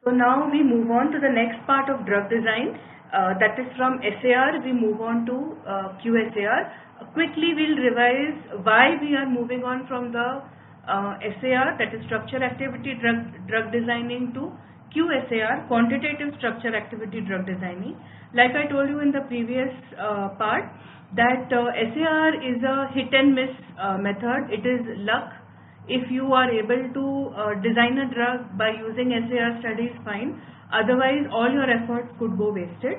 So now we move on to the next part of drug design, that is from SAR we move on to QSAR. Quickly we'll revise why we are moving on from the SAR, that is structure activity drug designing, to QSAR, quantitative structure activity drug designing. Like I told you in the previous part, that SAR is a hit and miss method. It is luck. If you are able to design a drug by using SAR studies, fine. Otherwise, all your efforts could go wasted.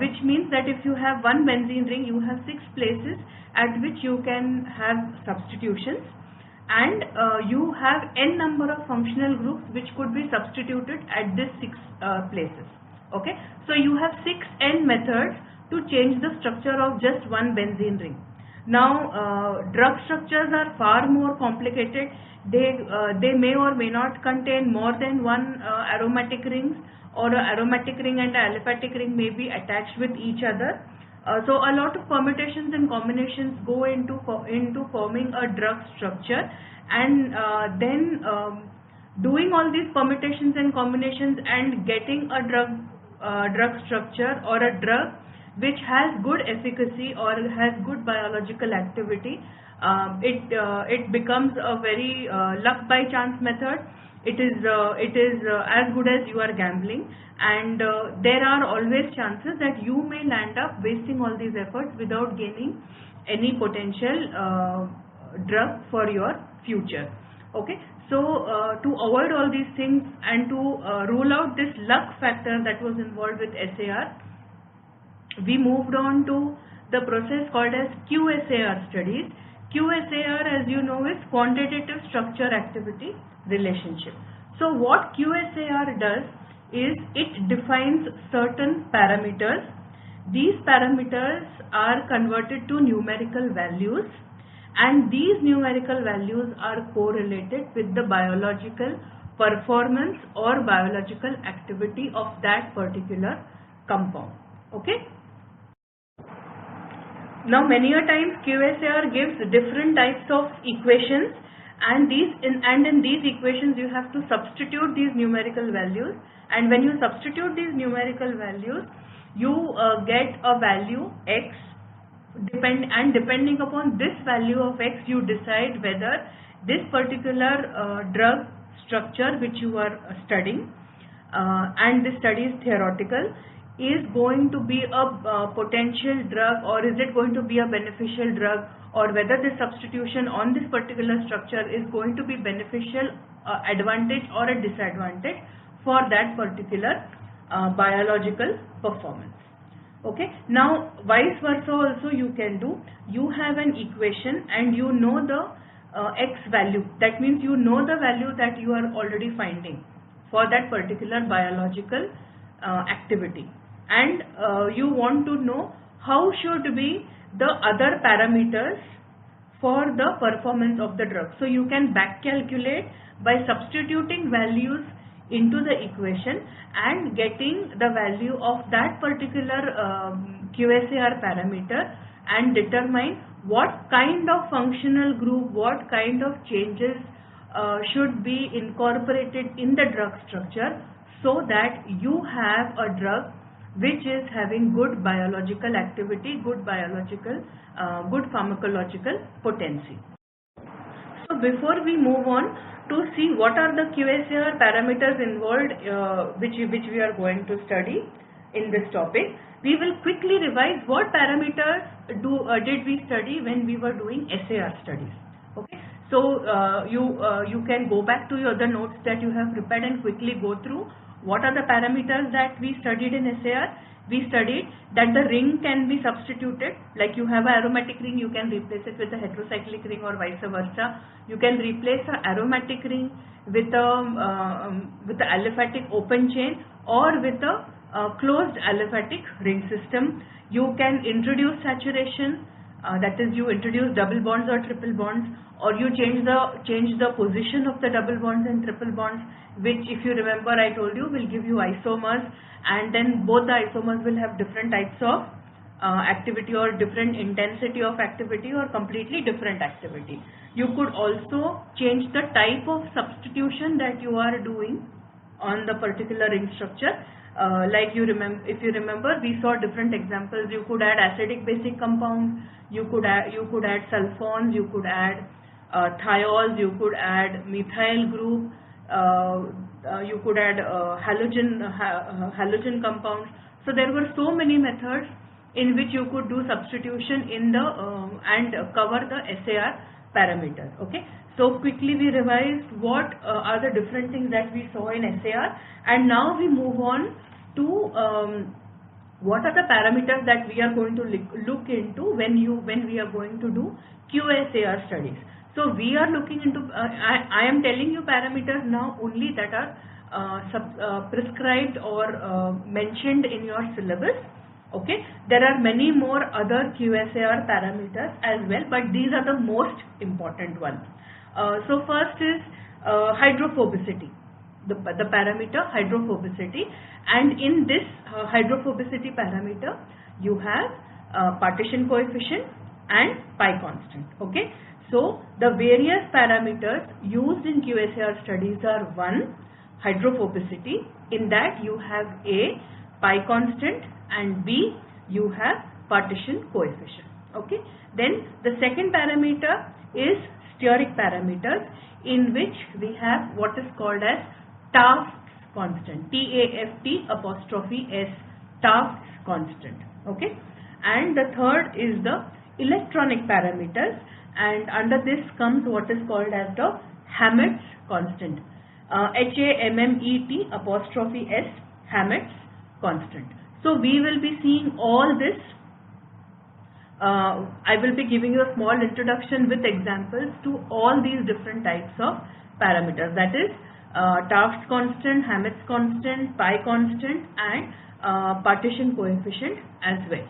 Which means that if you have one benzene ring, you have 6 places at which you can have substitutions, and you have n number of functional groups which could be substituted at these 6 places. Okay, so you have 6n methods to change the structure of just one benzene ring. Now, drug structures are far more complicated. They may or may not contain more than one aromatic rings, or an aromatic ring and an aliphatic ring may be attached with each other. So a lot of permutations and combinations go into forming a drug structure, and then doing all these permutations and combinations and getting a drug structure or a drug which has good efficacy or has good biological activity, it becomes a very luck by chance method. It is as good as you are gambling, and there are always chances that you may land up wasting all these efforts without gaining any potential drug for your future. Okay, so to avoid all these things and to rule out this luck factor that was involved with SAR, we moved on to the process called as QSAR studies. QSAR, as you know, is quantitative structure activity relationship. So what QSAR does is it defines certain parameters. These parameters are converted to numerical values, and these numerical values are correlated with the biological performance or biological activity of that particular compound. Okay. Now, many a times QSAR gives different types of equations, and in these equations you have to substitute these numerical values, and when you substitute these numerical values, you get a value x, and depending upon this value of x, you decide whether this particular drug structure which you are studying, and this study is theoretical, is going to be a potential drug, or is it going to be a beneficial drug, or whether the substitution on this particular structure is going to be beneficial, advantage or a disadvantage for that particular biological performance. Okay, now vice versa also you can do. You have an equation and you know the x value, that means you know the value that you are already finding for that particular biological activity, and you want to know how should be the other parameters for the performance of the drug. So you can back calculate by substituting values into the equation and getting the value of that particular QSAR parameter, and determine what kind of functional group, what kind of changes should be incorporated in the drug structure, so that you have a drug which is having good biological activity, good pharmacological potency. So before we move on to see what are the QSAR parameters involved, which we are going to study in this topic, we will quickly revise what parameters did we study when we were doing SAR studies. Okay, so you can go back to your other notes that you have prepared and quickly go through what are the parameters that we studied in SAR. We studied that the ring can be substituted, like you have an aromatic ring, you can replace it with a heterocyclic ring, or vice versa. You can replace an aromatic ring with the aliphatic open chain, or with a closed aliphatic ring system. You can introduce saturation, that is, you introduce double bonds or triple bonds, or you change the position of the double bonds and triple bonds, which, if you remember, I told you will give you isomers, and then both the isomers will have different types of activity, or different intensity of activity, or completely different activity. You could also change the type of substitution that you are doing on the particular ring structure. Like if you remember, we saw different examples. You could add acidic basic compounds, you could add sulfones, you could add thiols, you could add methyl group, you could add halogen compounds. So there were so many methods in which you could do substitution in the and cover the SAR parameters. Okay. So quickly we revised what are the different things that we saw in SAR, and now we move on to what are the parameters that we are going to look into when we are going to do QSAR studies. So we are looking into, I am telling you parameters now only that are prescribed or mentioned in your syllabus. Okay, there are many more other QSAR parameters as well, but these are the most important ones. So first is hydrophobicity, the parameter hydrophobicity, and in this hydrophobicity parameter you have partition coefficient and pi constant. Okay, so the various parameters used in QSAR studies are: 1, hydrophobicity, in that you have A, pi constant, and B, you have partition coefficient. Okay, then the second parameter is steric parameters, in which we have what is called as Taft's constant, TAFT''S, Taft's constant. Okay, and the third is the electronic parameters, and under this comes what is called as the Hammett's constant, HAMMET''S, Hammett's constant. So we will be seeing all this. I will be giving you a small introduction with examples to all these different types of parameters, that is Taft's constant, Hammett's constant, pi constant, and partition coefficient as well.